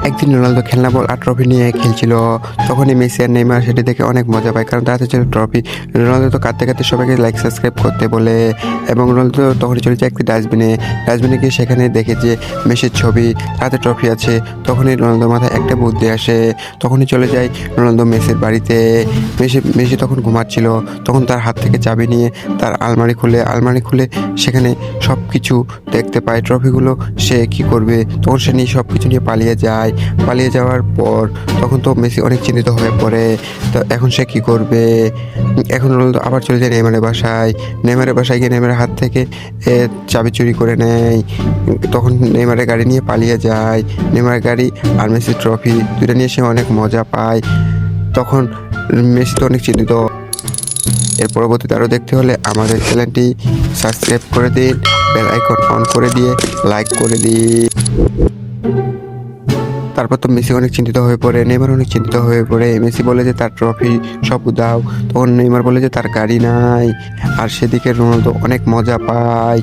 একদিন রোনালদো খেলনা বল আর ট্রফি নিয়ে খেলছিল। তখনই মেসি আর নেইমার সেটি দেখে অনেক মজা পায়, কারণ তার হাতে ছিল ট্রফি। রোনালদো তো কাঁদতে কাঁদতে সবাইকে লাইক সাবস্ক্রাইব করতে বলে, এবং রোনালদো তখনই চলে যায় একটি ডাস্টবিনে গিয়ে সেখানে দেখে যে মেসির ছবি, হাতে ট্রফি আছে। তখনই রোনালদোর মাথায় একটা বুদ্ধি আসে। তখনই চলে যায় রোনালদো মেসির বাড়িতে। মেসি তখন ঘুমাচ্ছিল। তখন তার হাত থেকে চাবি নিয়ে তার আলমারি খুলে সেখানে সব কিছু দেখতে পায়, ট্রফিগুলো। সে কি করবে? তখন সে নিয়ে সব কিছু নিয়ে পালিয়ে যাওয়ার পর তখন তো মেসি অনেক চিন্তিত হয়ে পড়ে। তো এখন সে কি করবে? এখন রোনালদো আবার চলে যায় নেইমারের বাসায় গিয়ে নেইমারের হাত থেকে চাবি চুরি করে নেয়। তখন নেইমারের গাড়ি নিয়ে পালিয়ে যায়। নেইমারের গাড়ি আর মেসির ট্রফি দুটো নিয়ে সে অনেক মজা পায়। তখন মেসি তো অনেক চিন্তিত। এর পরবর্তীতে আরও দেখতে হলে আমাদের চ্যানেলটি সাবস্ক্রাইব করে দিন, বেল আইকন অন করে দিয়ে লাইক করে দিন। তারপর তো মেসি অনেক চিন্তিত হয়ে পড়ে, নেইমার অনেক চিন্তিত হয়ে পড়ে। মেসি বলে যে তার ট্রফি সব দাও। তখন নেইমার বলে যে তার গাড়ি নাই। আর সেদিকে রোনালদো অনেক মজা পায়।